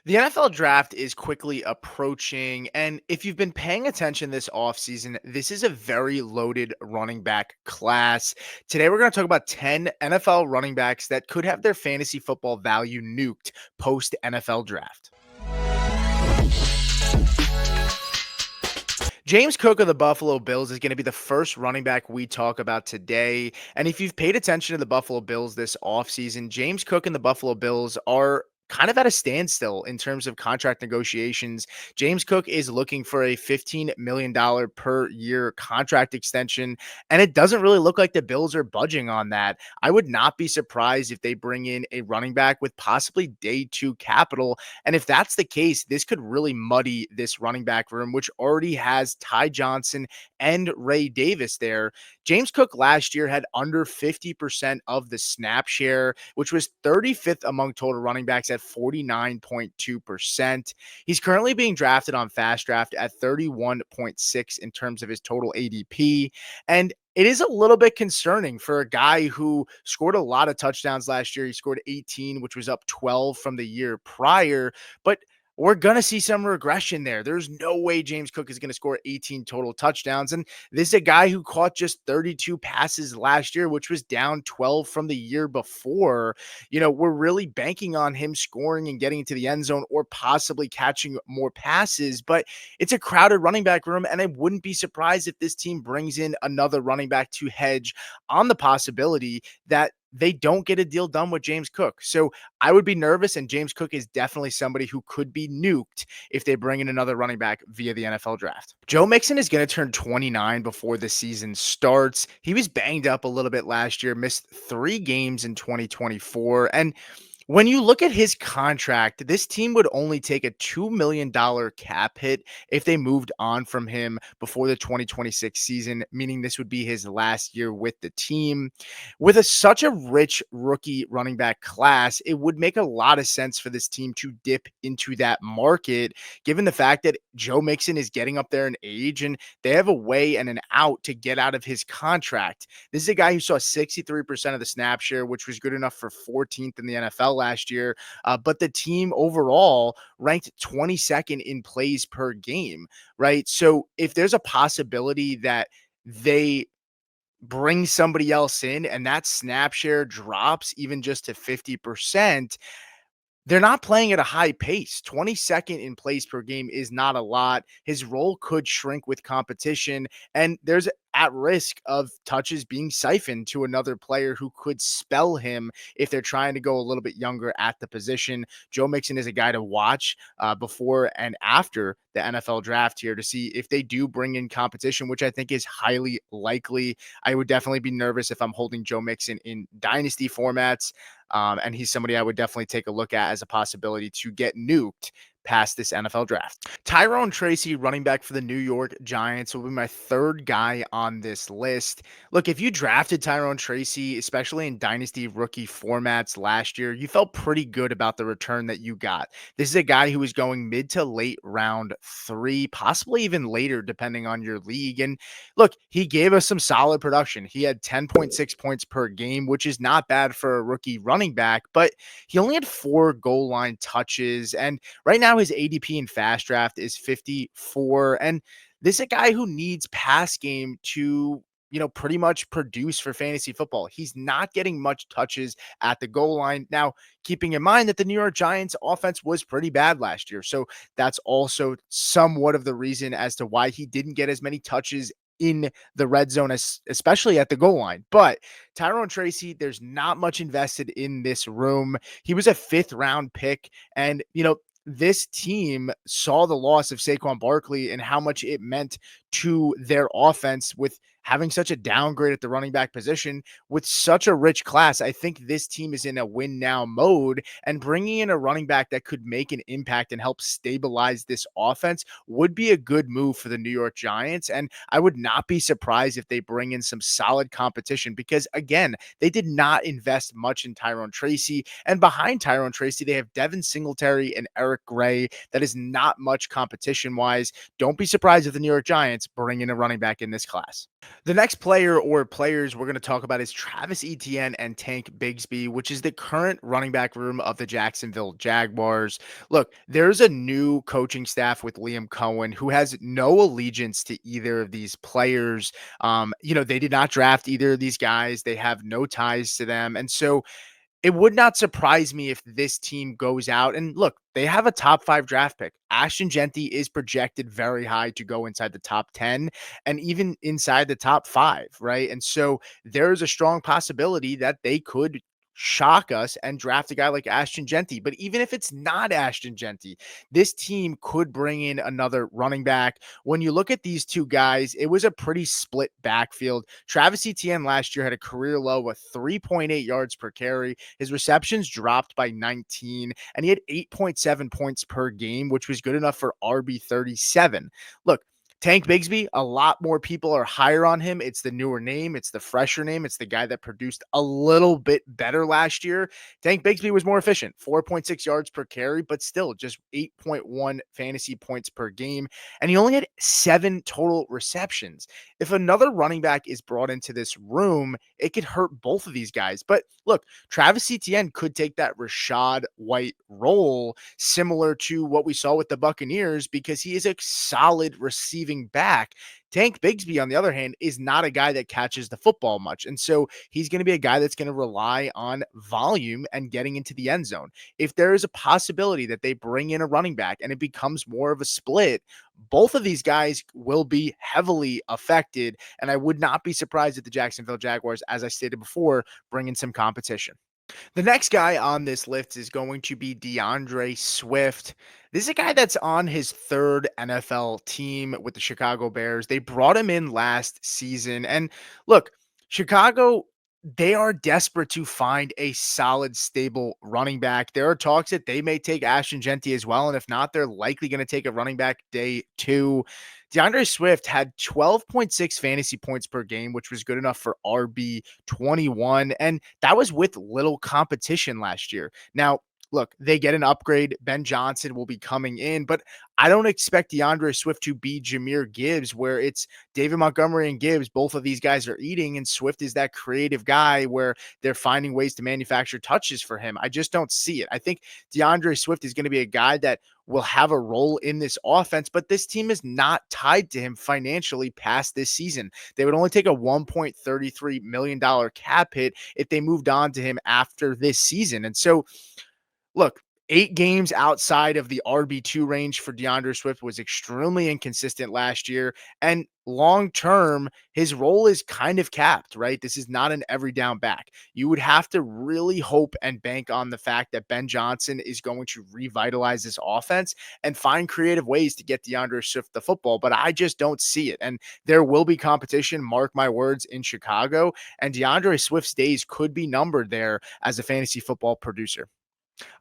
The NFL draft is quickly approaching, and if you've been paying attention this offseason, this is a very loaded running back class. Today, we're going to talk about 10 NFL running backs that could have their fantasy football value nuked post NFL draft. James Cook of the Buffalo Bills is going to be the first running back we talk about today. And if you've paid attention to the Buffalo Bills this offseason, James Cook and the Buffalo Bills are kind of at a standstill in terms of contract negotiations. James Cook is looking for a $15 million per year contract extension, and it doesn't really look like the Bills are budging on that. I would not be surprised if they bring in a running back with possibly day two capital. And if that's the case, this could really muddy this running back room, which already has Ty Johnson and Ray Davis there. James Cook last year had under 50% of the snap share, which was 35th among total running backs at 49.2%. He's currently being drafted on Fast Draft at 31.6 in terms of his total ADP. And it is a little bit concerning for a guy who scored a lot of touchdowns last year. He scored 18, which was up 12 from the year prior, but we're going to see some regression there. There's no way James Cook is going to score 18 total touchdowns. And this is a guy who caught just 32 passes last year, which was down 12 from the year before. We're really banking on him scoring and getting into the end zone or possibly catching more passes, but it's a crowded running back room. And I wouldn't be surprised if this team brings in another running back to hedge on the possibility that they don't get a deal done with James Cook. So I would be nervous, and James Cook is definitely somebody who could be nuked if they bring in another running back via the NFL draft. Joe Mixon is going to turn 29 before the season starts. He was banged up a little bit last year, missed 3 games in 2024, and when you look at his contract, this team would only take a $2 million cap hit if they moved on from him before the 2026 season, meaning this would be his last year with the team. With such a rich rookie running back class, it would make a lot of sense for this team to dip into that market, given the fact that Joe Mixon is getting up there in age and they have a way and an out to get out of his contract. This is a guy who saw 63% of the snap share, which was good enough for 14th in the NFL last year. But the team overall ranked 22nd in plays per game, right? So if there's a possibility that they bring somebody else in and that snap share drops even just to 50%, they're not playing at a high pace. 22nd in plays per game is not a lot. His role could shrink with competition, and there's at risk of touches being siphoned to another player who could spell him if they're trying to go a little bit younger at the position. Joe Mixon is a guy to watch before and after the NFL draft here to see if they do bring in competition, which I think is highly likely. I would definitely be nervous if I'm holding Joe Mixon in dynasty formats. And he's somebody I would definitely take a look at as a possibility to get nuked past this NFL draft. Tyrone Tracy, running back for the New York Giants, will be my third guy on this list. Look, if you drafted Tyrone Tracy, especially in dynasty rookie formats last year, you felt pretty good about the return that you got. This is a guy who was going mid to late round 3, possibly even later, depending on your league. And look, he gave us some solid production. He had 10.6 points per game, which is not bad for a rookie running back, but he only had 4 goal line touches. And right now, his ADP in Fast Draft is 54. And this is a guy who needs pass game to, pretty much produce for fantasy football. He's not getting much touches at the goal line. Now, keeping in mind that the New York Giants offense was pretty bad last year. So that's also somewhat of the reason as to why he didn't get as many touches in the red zone, especially at the goal line. But Tyrone Tracy, there's not much invested in this room. He was a 5th round pick, and this team saw the loss of Saquon Barkley and how much it meant to their offense with having such a downgrade at the running back position with such a rich class. I think this team is in a win now mode, and bringing in a running back that could make an impact and help stabilize this offense would be a good move for the New York Giants. And I would not be surprised if they bring in some solid competition because, again, they did not invest much in Tyrone Tracy. And behind Tyrone Tracy, they have Devin Singletary and Eric Gray. That is not much competition wise. Don't be surprised if the New York Giants bring in a running back in this class. The next player or players we're going to talk about is Travis Etienne and Tank Bigsby, which is the current running back room of the Jacksonville Jaguars. Look, there's a new coaching staff with Liam Cohen who has no allegiance to either of these players. They did not draft either of these guys. They have no ties to them. And so it would not surprise me if this team goes out and look, they have a top 5 draft pick. Ashton Genty is projected very high to go inside the top 10 and even inside the top 5, right? And so there's a strong possibility that they could shock us and draft a guy like Ashton Genty. But even if it's not Ashton Genty, this team could bring in another running back. When you look at these two guys, it was a pretty split backfield. Travis Etienne last year had a career low of 3.8 yards per carry. His receptions dropped by 19, and he had 8.7 points per game, which was good enough for RB 37. Look, Tank Bigsby, a lot more people are higher on him. It's the newer name. It's the fresher name. It's the guy that produced a little bit better last year. Tank Bigsby was more efficient, 4.6 yards per carry, but still just 8.1 fantasy points per game. And he only had 7 total receptions. If another running back is brought into this room, it could hurt both of these guys. But look, Travis Etienne could take that Rashad White role, similar to what we saw with the Buccaneers, because he is a solid receiving back. Tank Bigsby, on the other hand, is not a guy that catches the football much. And so he's going to be a guy that's going to rely on volume and getting into the end zone. If there is a possibility that they bring in a running back and it becomes more of a split, both of these guys will be heavily affected. And I would not be surprised if the Jacksonville Jaguars, as I stated before, bring in some competition. The next guy on this list is going to be DeAndre Swift. This is a guy that's on his third NFL team with the Chicago Bears. They brought him in last season. And look, Chicago, they are desperate to find a solid, stable running back. There are talks that they may take Ashton Genty as well. And if not, they're likely going to take a running back day 2. DeAndre Swift had 12.6 fantasy points per game, which was good enough for RB 21. And that was with little competition last year. Now, look, they get an upgrade. Ben Johnson will be coming in, but I don't expect DeAndre Swift to be Jahmyr Gibbs, where it's David Montgomery and Gibbs. Both of these guys are eating, and Swift is that creative guy where they're finding ways to manufacture touches for him. I just don't see it. I think DeAndre Swift is going to be a guy that will have a role in this offense, but this team is not tied to him financially past this season. They would only take a $1.33 million cap hit if they moved on to him after this season. And so look, 8 games outside of the RB2 range for DeAndre Swift was extremely inconsistent last year. And long term, his role is kind of capped, right? This is not an every down back. You would have to really hope and bank on the fact that Ben Johnson is going to revitalize this offense and find creative ways to get DeAndre Swift the football. But I just don't see it. And there will be competition, mark my words, in Chicago. And DeAndre Swift's days could be numbered there as a fantasy football producer.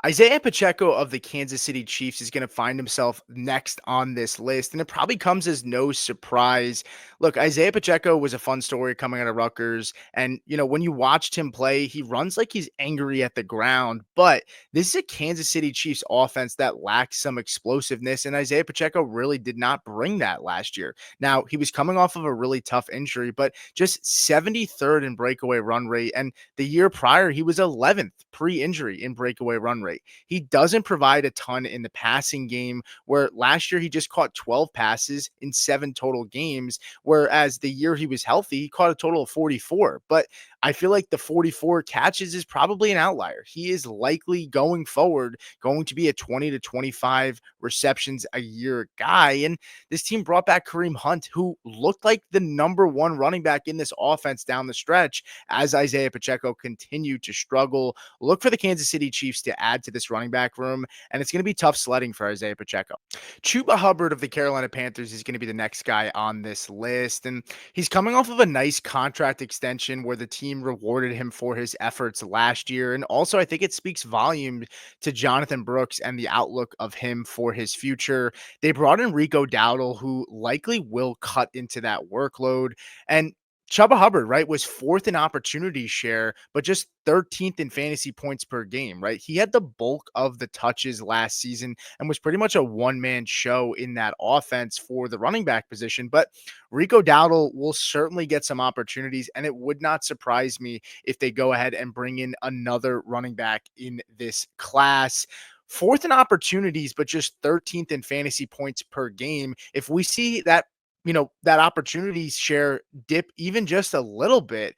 Isiah Pacheco of the Kansas City Chiefs is going to find himself next on this list, and it probably comes as no surprise. Look, Isiah Pacheco was a fun story coming out of Rutgers, and when you watched him play, he runs like he's angry at the ground, but this is a Kansas City Chiefs offense that lacks some explosiveness, and Isiah Pacheco really did not bring that last year. Now, he was coming off of a really tough injury, but just 73rd in breakaway run rate, and the year prior, he was 11th pre-injury in breakaway run rate. He doesn't provide a ton in the passing game, where last year he just caught 12 passes in 7 total games, whereas the year he was healthy, he caught a total of 44. But I feel like the 44 catches is probably an outlier. He is likely going forward going to be a 20 to 25 receptions a year guy. And this team brought back Kareem Hunt, who looked like the number 1 running back in this offense down the stretch as Isiah Pacheco continued to struggle. Look for the Kansas City Chiefs to add to this running back room, and it's going to be tough sledding for Isiah Pacheco. Chuba Hubbard of the Carolina Panthers is going to be the next guy on this list, and he's coming off of a nice contract extension where the team rewarded him for his efforts last year, and also I think it speaks volume to Jonathan Brooks and the outlook of him for his future. They brought in Rico Dowdle, who likely will cut into that workload, and Chuba Hubbard, right, was fourth in opportunity share, but just 13th in fantasy points per game, right? He had the bulk of the touches last season and was pretty much a one-man show in that offense for the running back position. But Rico Dowdle will certainly get some opportunities, and it would not surprise me if they go ahead and bring in another running back in this class. Fourth in opportunities, but just 13th in fantasy points per game. If we see that that opportunity share dip even just a little bit,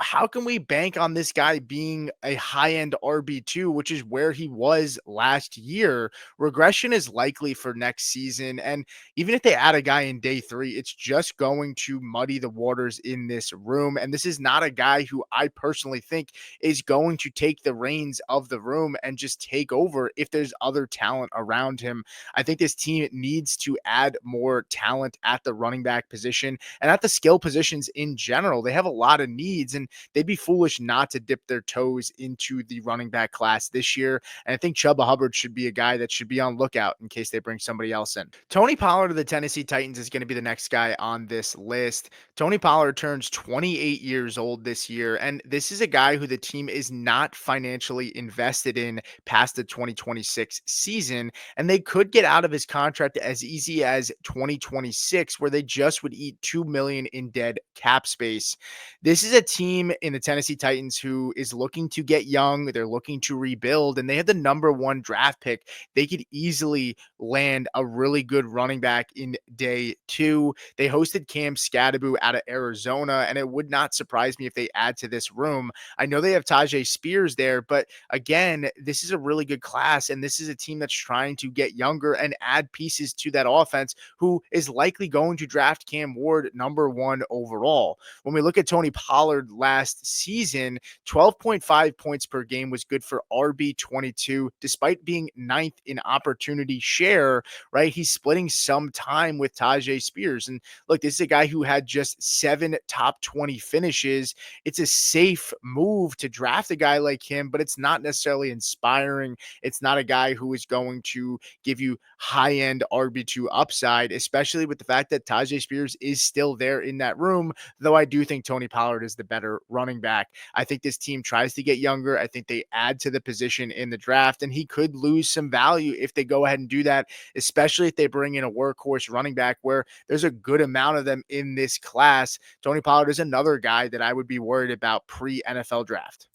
how can we bank on this guy being a high end RB2, which is where he was last year? Regression is likely for next season. And even if they add a guy in day 3, it's just going to muddy the waters in this room. And this is not a guy who I personally think is going to take the reins of the room and just take over if there's other talent around him. I think this team needs to add more talent at the running back position and at the skill positions in general. They have a lot of needs, and they'd be foolish not to dip their toes into the running back class this year. And I think Chuba Hubbard should be a guy that should be on lookout in case they bring somebody else in. Tony Pollard of the Tennessee Titans is going to be the next guy on this list. Tony Pollard turns 28 years old this year, and this is a guy who the team is not financially invested in past the 2026 season, and they could get out of his contract as easy as 2026, where they just would eat 2 million in dead cap space. This is a team in the Tennessee Titans who is looking to get young, they're looking to rebuild, and they have the number 1 draft pick. They could easily land a really good running back in day 2. They hosted Cam Scadaboo out of Arizona, and it would not surprise me if they add to this room. I know they have Tajay Spears there, but again, this is a really good class, and this is a team that's trying to get younger and add pieces to that offense, who is likely going to draft Cam Ward number 1 overall. When we look at Tony Pollard last season, 12.5 points per game was good for RB22, despite being 9th in opportunity share, right? He's splitting some time with Tajay Spears. And look, this is a guy who had just 7 top 20 finishes. It's a safe move to draft a guy like him, but it's not necessarily inspiring. It's not a guy who is going to give you high-end RB2 upside, especially with the fact that Tajay Spears is still there in that room, though I do think Tony Pollard is the better running back. I think this team tries to get younger. I think they add to the position in the draft, and he could lose some value if they go ahead and do that, especially if they bring in a workhorse running back where there's a good amount of them in this class. Tony Pollard is another guy that I would be worried about pre-NFL draft.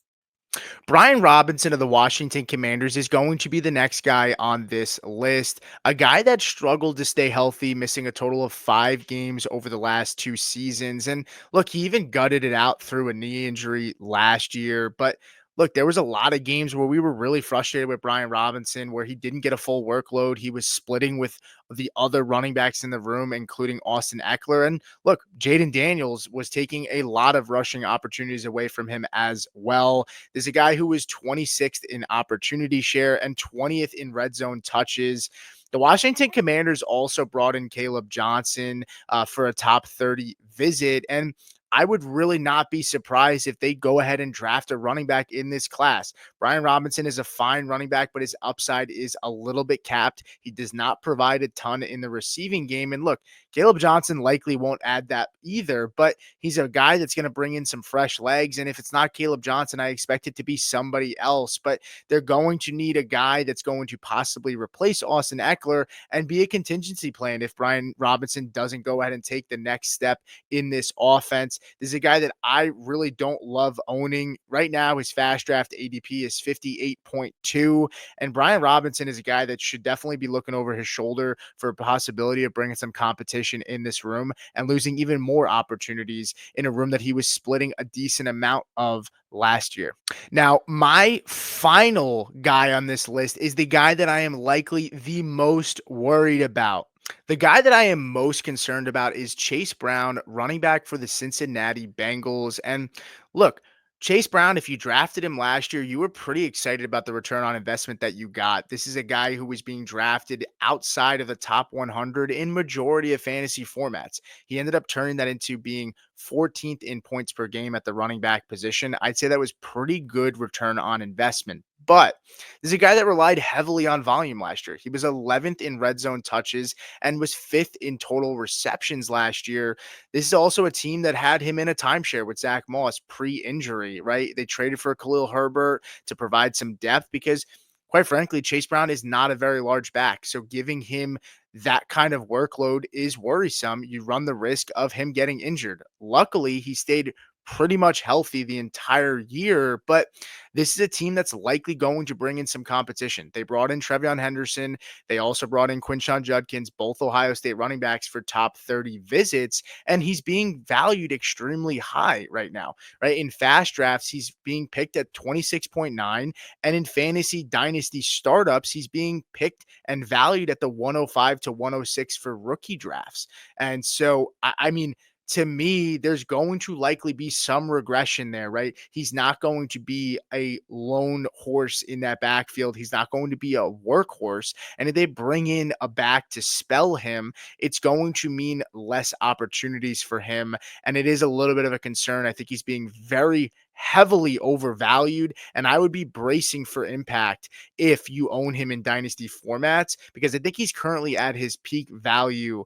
Brian Robinson of the Washington Commanders is going to be the next guy on this list. A guy that struggled to stay healthy, missing a total of 5 games over the last 2 seasons. And look, he even gutted it out through a knee injury last year. But look, there was a lot of games where we were really frustrated with Brian Robinson, where he didn't get a full workload. He was splitting with the other running backs in the room, including Austin Eckler. And look, Jaden Daniels was taking a lot of rushing opportunities away from him as well. There's a guy who was 26th in opportunity share and 20th in red zone touches. The Washington Commanders also brought in Caleb Johnson for a top 30 visit. And I would really not be surprised if they go ahead and draft a running back in this class. Brian Robinson is a fine running back, but his upside is a little bit capped. He does not provide a ton in the receiving game. And look, Caleb Johnson likely won't add that either, but he's a guy that's going to bring in some fresh legs. And if it's not Caleb Johnson, I expect it to be somebody else. But they're going to need a guy that's going to possibly replace Austin Eckler and be a contingency plan if Brian Robinson doesn't go ahead and take the next step in this offense. This is a guy that I really don't love owning right now. His fast draft ADP is 58.2, and Brian Robinson is a guy that should definitely be looking over his shoulder for a possibility of bringing some competition in this room and losing even more opportunities in a room that he was splitting a decent amount of last year. Now, my final guy on this list is the guy that I am likely the most worried about. The guy that I am most concerned about is Chase Brown, running back for the Cincinnati Bengals. And look, Chase Brown, if you drafted him last year, you were pretty excited about the return on investment that you got. This is a guy who was being drafted outside of the top 100 in majority of fantasy formats. He ended up turning that into being 14th in points per game at the running back position. I'd say that was pretty good return on investment. But this is a guy that relied heavily on volume last year. He was 11th in red zone touches and was 5th in total receptions last year. This is also a team that had him in a timeshare with Zach Moss pre-injury, right? They traded for Khalil Herbert to provide some depth because, quite frankly, Chase Brown is not a very large back. So giving him that kind of workload is worrisome. You run the risk of him getting injured. Luckily, he stayed pretty much healthy the entire year, but this is a team that's likely going to bring in some competition. They brought in Trevion Henderson. They also brought in Quinshon Judkins, both Ohio State running backs, for top 30 visits, and he's being valued extremely high right now, right? In fast drafts, he's being picked at 26.9, and in fantasy dynasty startups, he's being picked and valued at the 105 to 106 for rookie drafts. And so, I mean, to me, there's going to likely be some regression there, right? He's not going to be a lone horse in that backfield. He's not going to be a workhorse. And if they bring in a back to spell him, it's going to mean less opportunities for him. And it is a little bit of a concern. I think he's being very heavily overvalued, and I would be bracing for impact if you own him in dynasty formats, because I think he's currently at his peak value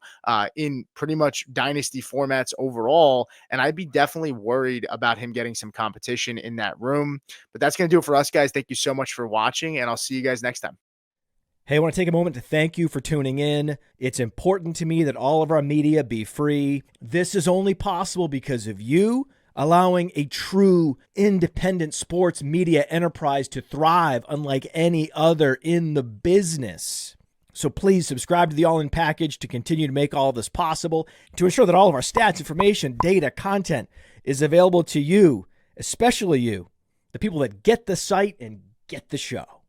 in pretty much dynasty formats overall. And I'd be definitely worried about him getting some competition in that room. But that's going to do it for us, guys. Thank you so much for watching, and I'll see you guys next time. Hey, I want to take a moment to thank you for tuning in. It's important to me that all of our media be free. This is only possible because of you allowing a true independent sports media enterprise to thrive unlike any other in the business. So please subscribe to the All In Package to continue to make all of this possible, to ensure that all of our stats, information, data, content is available to you, especially you, the people that get the site and get the show.